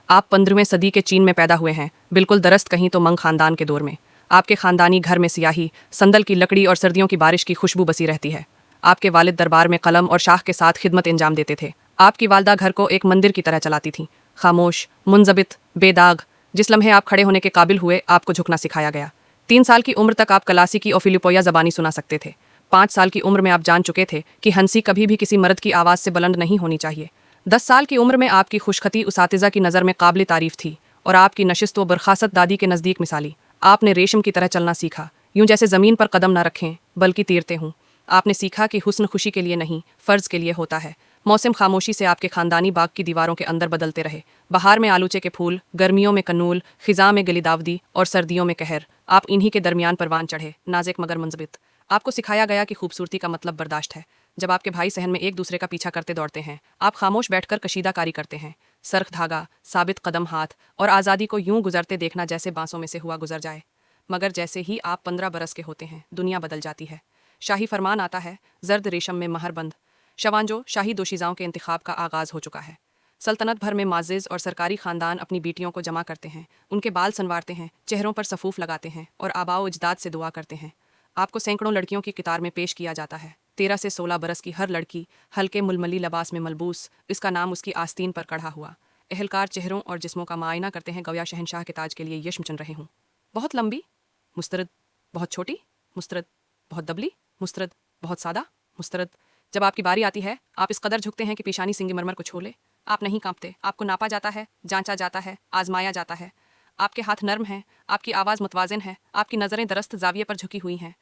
आप 15वीं सदी के चीन में पैदा हुए हैं, बिल्कुल दरस्त कहीं तो मंग खानदान के दौर में। आपके खानदानी घर में सियाही, संदल की लकड़ी और सर्दियों की बारिश की खुशबू बसी रहती है। आपके वालिद दरबार में कलम और शाह के साथ खिदमत अंजाम देते थे। आपकी वालदा घर को एक मंदिर की तरह चलाती थीं, खामोश, मुंजबित, बेदाग। जिस लम्हे आप खड़े होने के काबिल हुए, आपको झुकना सिखाया गया। 3 साल की उम्र तक आप क्लासिकी और फिलिपोया ज़बानी सुना सकते थे। 5 साल की उम्र में आप जान चुके थे कि हंसी कभी भी किसी मर्द की आवाज़ से बुलंद नहीं होनी चाहिए। 10 साल की उम्र में आपकी खुशखती उसातिज़ा की नज़र में काबिल तारीफ थी और आपकी नशिस्त व बर्खास्त दादी के नज़दीक मिसाली। आपने रेशम की तरह चलना सीखा, यूं जैसे ज़मीन पर कदम न रखें बल्कि तीरते हूँ। आपने सीखा कि हुस्न खुशी के लिए नहीं, फ़र्ज़ के लिए होता है। मौसम खामोशी से आपके खानदानी बाग की दीवारों के अंदर बदलते रहे। बहार में आलूचे के फूल, गर्मियों में कन्नूल, खिज़ां में गलिदावदी और सर्दियों में कहर। आप इन्हीं के दरमियान परवान चढ़े, नाज़िक मगर मुंजबित। आपको सिखाया गया कि खूबसूरती का मतलब बर्दाश्त है। जब आपके भाई सहन में एक दूसरे का पीछा करते दौड़ते हैं, आप खामोश बैठकर कशीदाकारी करते हैं। सर्ख धागा, साबित कदम हाथ और आज़ादी को यूं गुजरते देखना जैसे बांसों में से हुआ गुजर जाए। मगर जैसे ही आप 15 बरस के होते हैं, दुनिया बदल जाती है। शाही फरमान आता है, जर्द रेशम में महरबंद। शवांजो शाही दोशीज़ाओं के इंतखाब का आगाज़ हो चुका है। सल्तनत भर में माजिज़ और सरकारी ख़ानदान अपनी बेटियों को जमा करते हैं, उनके बाल संवारते हैं, चेहरों पर सफ़ूफ लगाते हैं और आबाओ अजदाद से दुआ करते हैं। आपको सैकड़ों लड़कियों की कतार में पेश किया जाता है। 13 से 16 बरस की हर लड़की, हल्के मुलमली लिबास में मलबूस, इसका नाम उसकी आस्तीन पर कढ़ा हुआ। एहलकार चेहरों और जिस्मों का मायना करते हैं, गोया शहनशाह के ताज के लिए यश्म चुन रहे हों। बहुत लंबी, मुस्तरद, बहुत छोटी, मुस्तरद, बहुत दबली, मुस्तरद, बहुत सादा, मुस्तरद। जब आपकी बारी आती है, आप इस कदर झुकते हैं कि पेशानी सिंगमरमर को छू ले। आप नहीं कांपते, आपको नापा जाता है, जांचा जाता है, आजमाया जाता है। आपके हाथ नर्म हैं, आपकी आवाज़ मुतवाज़िन है, आपकी नज़रें दरस्त जाविये पर झुकी हुई हैं।